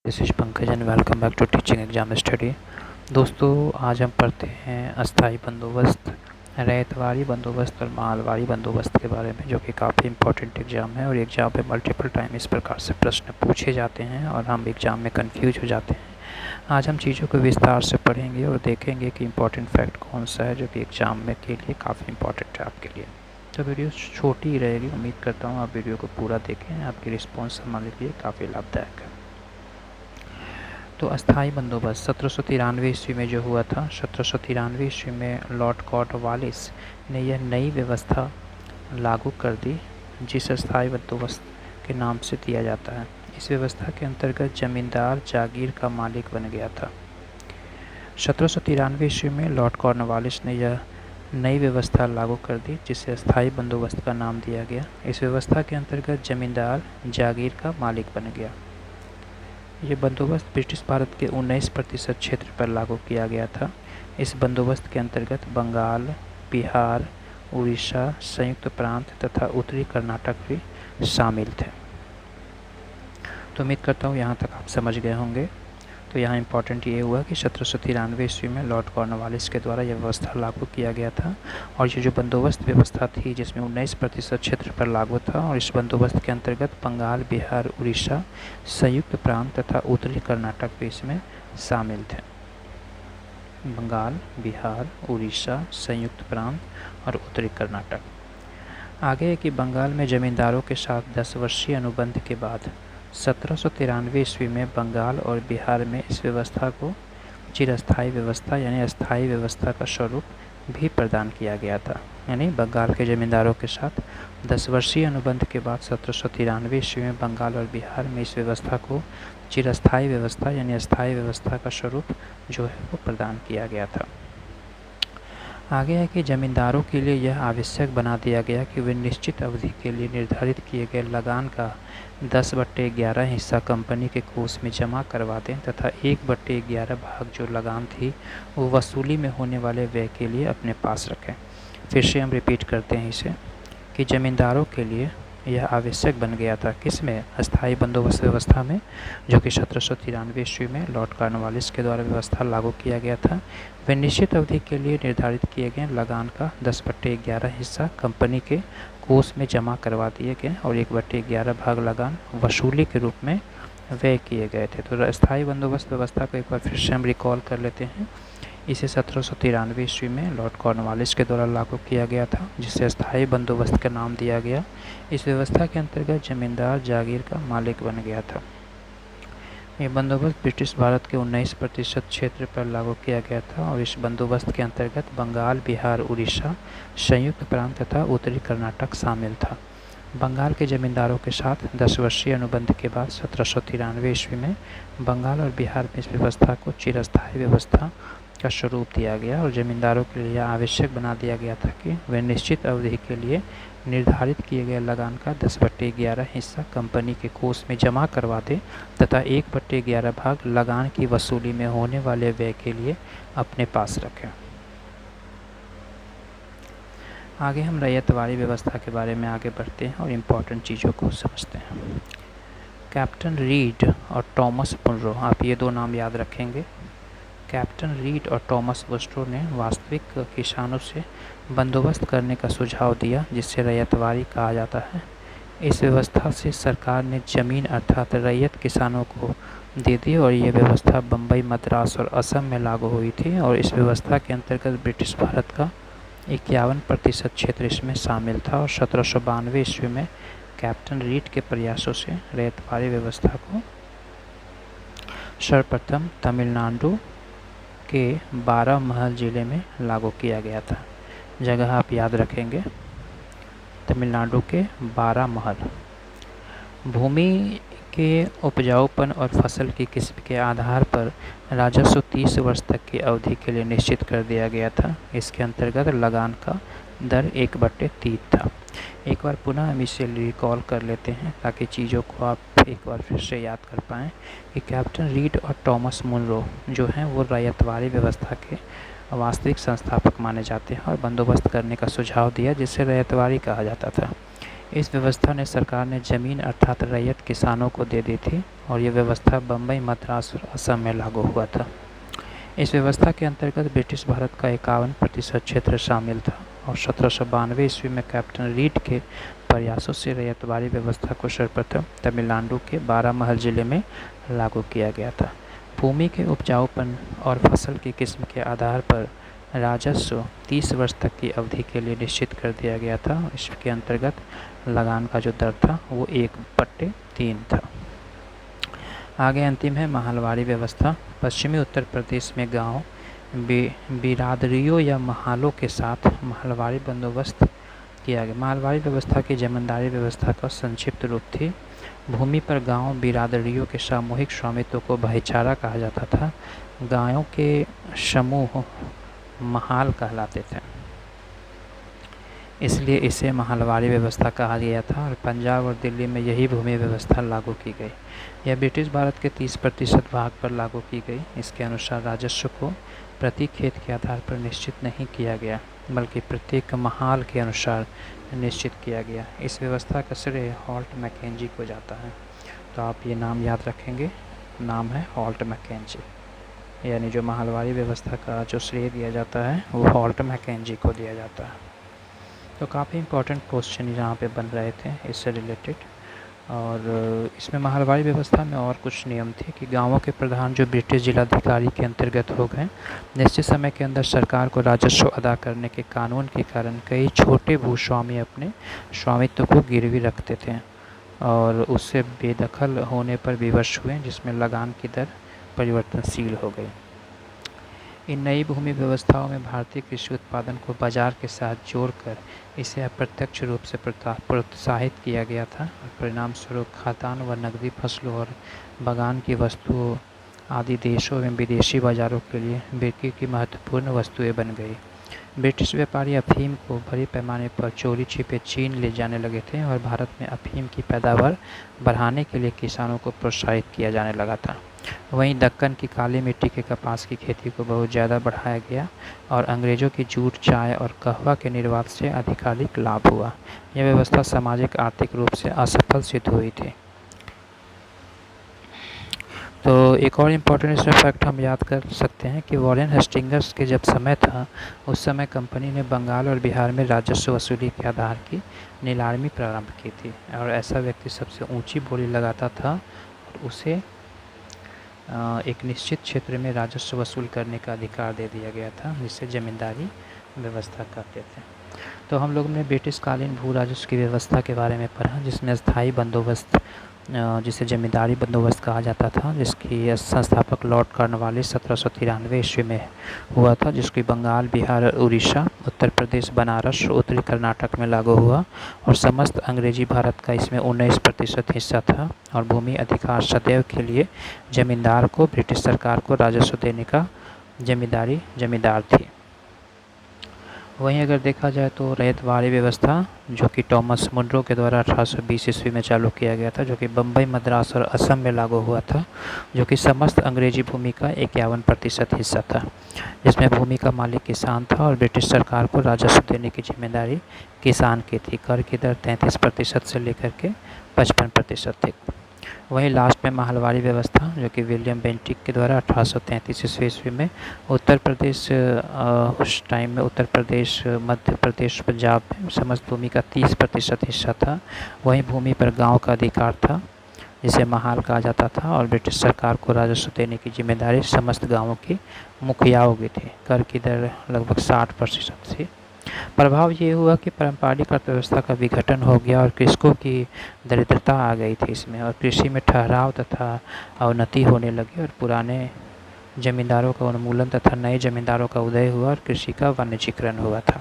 This is Pankaj and welcome back to teaching exam study. दोस्तों, आज हम पढ़ते हैं अस्थाई बंदोबस्त, रैयतवारी बंदोबस्त और माहलवारी बंदोबस्त के बारे में, जो कि काफ़ी इंपॉर्टेंट एग्ज़ाम है और एग्ज़ाम में मल्टीपल टाइम इस प्रकार से प्रश्न पूछे जाते हैं और हम एग्ज़ाम में कंफ्यूज हो जाते हैं। आज हम चीज़ों को विस्तार से पढ़ेंगे और देखेंगे कि इम्पॉर्टेंट फैक्ट कौन सा है जो कि एग्ज़ाम में के लिए काफ़ी इंपॉर्टेंट है आपके लिए। तो वीडियो छोटी ही रहेगी, उम्मीद करता हूँ आप वीडियो को पूरा देखें। आपकी रिस्पॉन्स हमारे लिए काफ़ी लाभदायक है। तो अस्थाई बंदोबस्त 1793 ईस्वी में जो हुआ था, 1793 ईस्वी में लॉर्ड कॉर्नवालिस ने यह नई व्यवस्था लागू कर दी जिस अस्थाई बंदोबस्त के नाम से दिया जाता है। इस व्यवस्था के अंतर्गत जमींदार जागीर का मालिक बन गया था। 1793 ईस्वी में लॉर्ड कॉर्नवालिस ने यह नई व्यवस्था लागू कर दी जिसे अस्थाई बंदोबस्त का नाम दिया गया। इस व्यवस्था के अंतर्गत जमींदार जागीर का मालिक बन गया। ये बंदोबस्त ब्रिटिश भारत के 19% क्षेत्र पर लागू किया गया था। इस बंदोबस्त के अंतर्गत बंगाल, बिहार, उड़ीसा, संयुक्त प्रांत तथा उत्तरी कर्नाटक भी शामिल थे। तो उम्मीद करता हूँ यहाँ तक आप समझ गए होंगे। तो यहाँ इम्पॉर्टेंट ये हुआ कि 1793 ईस्वी में लॉर्ड कॉर्नवालिस के द्वारा यह व्यवस्था लागू किया गया था और ये जो बंदोबस्त व्यवस्था थी जिसमें 19% क्षेत्र पर लागू था, और इस बंदोबस्त के अंतर्गत बंगाल, बिहार, उड़ीसा, संयुक्त प्रांत तथा उत्तरी कर्नाटक भी इसमें शामिल थे। बंगाल, बिहार, उड़ीसा, संयुक्त प्रांत और उत्तरी कर्नाटक। आगे है कि बंगाल में जमींदारों के साथ 10 वर्षीय अनुबंध के बाद 1793 ईस्वी में बंगाल और बिहार में इस व्यवस्था को चिरस्थायी व्यवस्था यानी अस्थायी व्यवस्था का स्वरूप भी प्रदान किया गया था। यानी बंगाल के जमींदारों के साथ 10 वर्षीय अनुबंध के बाद 1793 ईस्वी में बंगाल और बिहार में इस व्यवस्था को चिरस्थायी व्यवस्था यानी अस्थायी व्यवस्था का स्वरूप जो है वो प्रदान किया गया था। आगे है कि जमींदारों के लिए यह आवश्यक बना दिया गया कि वे निश्चित अवधि के लिए निर्धारित किए गए लगान का 10/11 हिस्सा कंपनी के कोष में जमा करवा दें तथा 1/11 भाग जो लगान थी वो वसूली में होने वाले व्यय के लिए अपने पास रखें। फिर से हम रिपीट करते हैं इसे कि जमींदारों के लिए यह आवश्यक बन गया था, किसमें? अस्थाई बंदोबस्त व्यवस्था में, जो कि 1793 ईस्वी में लॉर्ड कॉर्नवालिस के द्वारा व्यवस्था लागू किया गया था। वे निश्चित अवधि के लिए निर्धारित किए गए लगान का 10/11 हिस्सा कंपनी के कोष में जमा करवा दिए गए और 1/11 भाग लगान वसूली के रूप में व्यय किए गए थे। तो अस्थाई बंदोबस्त व्यवस्था को एक बार फिर से हम रिकॉल कर लेते हैं। इसे 1793 ईस्वी में लॉर्ड कॉर्नवालिस के द्वारा लागू किया गया था जिसे अस्थाई बंदोबस्त का नाम दिया गया। इस व्यवस्था के अंतर्गत जमींदार जागीर का मालिक बन गया था। यह बंदोबस्त ब्रिटिश भारत के 19% क्षेत्र पर लागू किया गया था और इस बंदोबस्त के अंतर्गत बंगाल, बिहार, उड़ीसा, संयुक्त प्रांत तथा उत्तरी कर्नाटक शामिल था। बंगाल के जमींदारों के साथ 10 वर्षीय अनुबंध के बाद 1793 ईस्वी में बंगाल और बिहार में इस व्यवस्था को चिरस्थायी व्यवस्था का स्वरूप दिया गया और जमींदारों के लिए आवश्यक बना दिया गया था कि वे निश्चित अवधि के लिए निर्धारित किए गए लगान का 10/11 हिस्सा कंपनी के कोष में जमा करवा दें तथा 1/11 भाग लगान की वसूली में होने वाले व्यय के लिए अपने पास रखें। आगे हम रैयतवारी व्यवस्था के बारे में आगे बढ़ते हैं और इम्पोर्टेंट चीज़ों को समझते हैं। कैप्टन रीड और टॉमस मुनरो, आप ये दो नाम याद रखेंगे। कैप्टन रीड और टॉमस मुनरो ने वास्तविक किसानों से बंदोबस्त करने का सुझाव दिया जिससे रैयतवारी कहा जाता है। इस व्यवस्था से सरकार ने ज़मीन अर्थात रैयत किसानों को दे दी और ये व्यवस्था बम्बई, मद्रास और असम में लागू हुई थी और इस व्यवस्था के अंतर्गत ब्रिटिश भारत का 51% क्षेत्र इसमें शामिल था और 1792 ईस्वी में कैप्टन रीड के प्रयासों से रैयतवारी व्यवस्था को सर्वप्रथम तमिलनाडु के 12 महल ज़िले में लागू किया गया था। जगह आप याद रखेंगे, तमिलनाडु के 12 महल। भूमि के उपजाऊपन और फसल की किस्म के आधार पर राजस्व 30 वर्ष तक की अवधि के लिए निश्चित कर दिया गया था। इसके अंतर्गत लगान का दर 1/3 था। एक बार पुनः हम इसे रिकॉल कर लेते हैं ताकि चीज़ों को आप एक बार फिर से याद कर पाएँ कि कैप्टन रीड और टॉमस मुनरो जो हैं वो रैयतवारी व्यवस्था के वास्तविक संस्थापक माने जाते हैं और बंदोबस्त करने का सुझाव दिया जिसे रैयतवारी कहा जाता था। इस व्यवस्था ने सरकार ने ज़मीन अर्थात रैयत किसानों को दे दी थी और ये व्यवस्था बम्बई, मद्रास और असम में लागू हुआ था। इस व्यवस्था के अंतर्गत ब्रिटिश भारत का 51% क्षेत्र शामिल था और 1792 ईस्वी में कैप्टन रीड के प्रयासों से रैयतवाड़ी व्यवस्था को सर्वप्रथम तमिलनाडु के बारामहल जिले में लागू किया गया था। भूमि के उपजाऊपन और फसल की किस्म के आधार पर राजस्व 30 वर्ष तक की अवधि के लिए निश्चित कर दिया गया था। इसके अंतर्गत लगान का जो दर था वो 1/3 था। आगे अंतिम है महलवाड़ी व्यवस्था। पश्चिमी उत्तर प्रदेश में गांव बिरादरियों या महालों के साथ महलवाड़ी बंदोबस्त किया गया। महलवाड़ी व्यवस्था की जमींदारी व्यवस्था का संक्षिप्त रूप थी। भूमि पर गांव बिरादरियों के सामूहिक स्वामित्व को भाईचारा कहा जाता था। गायों के समूह महाल कहलाते थे, इसलिए इसे महलवाड़ी व्यवस्था कहा गया था और पंजाब और दिल्ली में यही भूमि व्यवस्था लागू की गई। यह ब्रिटिश भारत के 30% भाग पर लागू की गई। इसके अनुसार राजस्व को प्रति खेत के आधार पर निश्चित नहीं किया गया, बल्कि प्रत्येक महाल के अनुसार निश्चित किया गया। इस व्यवस्था का श्रेय हॉल्ट मैकेंजी को जाता है। तो आप ये नाम याद रखेंगे, नाम है हॉल्ट मैकेंजी, यानी जो महलवाड़ी व्यवस्था का जो श्रेय दिया जाता है वो हॉल्ट मैकेंजी को दिया जाता है। तो काफ़ी इंपॉर्टेंट क्वेश्चन यहाँ पे बन रहे थे इससे रिलेटेड। और इसमें महलवाड़ी व्यवस्था में और कुछ नियम थे कि गांवों के प्रधान जो ब्रिटिश जिलाधिकारी के अंतर्गत हो गए। निश्चित समय के अंदर सरकार को राजस्व अदा करने के कानून के कारण कई छोटे भूस्वामी अपने स्वामित्व को गिरवी रखते थे और उससे बेदखल होने पर विवश हुए, जिसमें लगान की दर परिवर्तनशील हो गई। इन नई भूमि व्यवस्थाओं में भारतीय कृषि उत्पादन को बाजार के साथ जोड़कर इसे अप्रत्यक्ष रूप से प्रोत्साहित किया गया था और परिणाम स्वरूप खाद्यान्न व नकदी फसलों और बागान की वस्तुओं आदि देशों में विदेशी बाजारों के लिए बिक्री की महत्वपूर्ण वस्तुएं बन गई। ब्रिटिश व्यापारी अफीम को बड़े पैमाने पर चोरी छिपे चीन ले जाने लगे थे और भारत में अफीम की पैदावार बढ़ाने के लिए किसानों को प्रोत्साहित किया जाने लगा था। वहीं दक्कन की काली मिट्टी के कपास की खेती को बहुत ज़्यादा बढ़ाया गया और अंग्रेज़ों की जूट, चाय और कहवा के निर्यात से अधिकाधिक लाभ हुआ। यह व्यवस्था सामाजिक आर्थिक रूप से असफल सिद्ध हुई थी। तो एक और इम्पॉर्टेंट इसमें फैक्ट हम याद कर सकते हैं कि वॉरेन हेस्टिंग्स के जब समय था उस समय कंपनी ने बंगाल और बिहार में राजस्व वसूली के आधार की नीलामी प्रारंभ की थी और ऐसा व्यक्ति सबसे ऊंची बोली लगाता था और उसे एक निश्चित क्षेत्र में राजस्व वसूल करने का अधिकार दे दिया गया था, जिसे जमींदारी व्यवस्था कहते थे। तो हम लोग ने ब्रिटिशकालीन भू राजस्व की व्यवस्था के बारे में पढ़ा, जिसमें स्थायी बंदोबस्त जिसे जमींदारी बंदोबस्त कहा जाता था, जिसकी संस्थापक लॉर्ड कॉर्नवालिस 1793 ईस्वी में हुआ था, जिसकी बंगाल, बिहार, उड़ीसा, उत्तर प्रदेश, बनारस, उत्तरी कर्नाटक में लागू हुआ और समस्त अंग्रेजी भारत का इसमें 19% हिस्सा था और भूमि अधिकार सदैव के लिए जमींदार को ब्रिटिश सरकार को राजस्व देने का जमींदार थी। वहीं अगर देखा जाए तो रैयतवाड़ी व्यवस्था जो कि टॉमस मुनरो के द्वारा 1820 ईस्वी में चालू किया गया था, जो कि बम्बई, मद्रास और असम में लागू हुआ था, जो कि समस्त अंग्रेजी भूमि का 51% हिस्सा था, जिसमें भूमि का मालिक किसान था और ब्रिटिश सरकार को राजस्व देने की जिम्मेदारी किसान की थी। कर की दर 33% से लेकर के 55% थी। वहीं लास्ट में महलवाड़ी व्यवस्था जो कि विलियम बेंटिक के द्वारा 1833 ईस्वी में उत्तर प्रदेश उस टाइम में उत्तर प्रदेश, मध्य प्रदेश, पंजाब में समस्त भूमि का 30% हिस्सा था। वहीं भूमि पर गांव का अधिकार था, जिसे महाल कहा जाता था और ब्रिटिश सरकार को राजस्व देने की जिम्मेदारी समस्त गाँवों की मुखियाओं की थी। कर की दर लगभग 60% थी। प्रभाव ये हुआ कि पारंपरिक अर्थव्यवस्था का विघटन हो गया और कृषकों की दरिद्रता आ गई थी इसमें, और कृषि में ठहराव तथा अवनति होने लगी और पुराने जमींदारों का उन्मूलन तथा नए जमींदारों का उदय हुआ और कृषि का वाणिज्यीकरण हुआ था।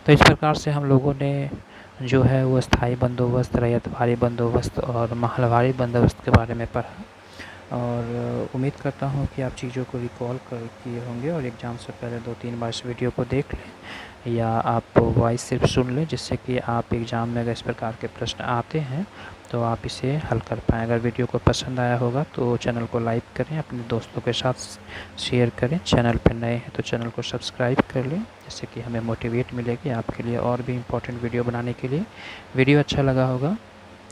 तो इस प्रकार से हम लोगों ने जो है वो स्थायी बंदोबस्त, रैयतवाड़ी बंदोबस्त और महलवाड़ी बंदोबस्त के बारे में पढ़ा और उम्मीद करता हूँ कि आप चीज़ों को रिकॉल कर किए होंगे और एग्ज़ाम से पहले 2-3 बार इस वीडियो को देख लें या आप वॉइस सिर्फ सुन लें, जिससे कि आप एग्ज़ाम में अगर इस प्रकार के प्रश्न आते हैं तो आप इसे हल कर पाएँ। अगर वीडियो को पसंद आया होगा तो चैनल को लाइक करें, अपने दोस्तों के साथ शेयर करें। चैनल पर नए हैं तो चैनल को सब्सक्राइब कर लें, जिससे कि हमें मोटिवेट मिलेगी आपके लिए और भी इम्पोर्टेंट वीडियो बनाने के लिए। वीडियो अच्छा लगा होगा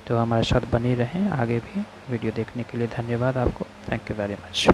तो हमारे साथ बनी रहें आगे भी। वीडियो देखने के लिए धन्यवाद आपको। Thank you very much.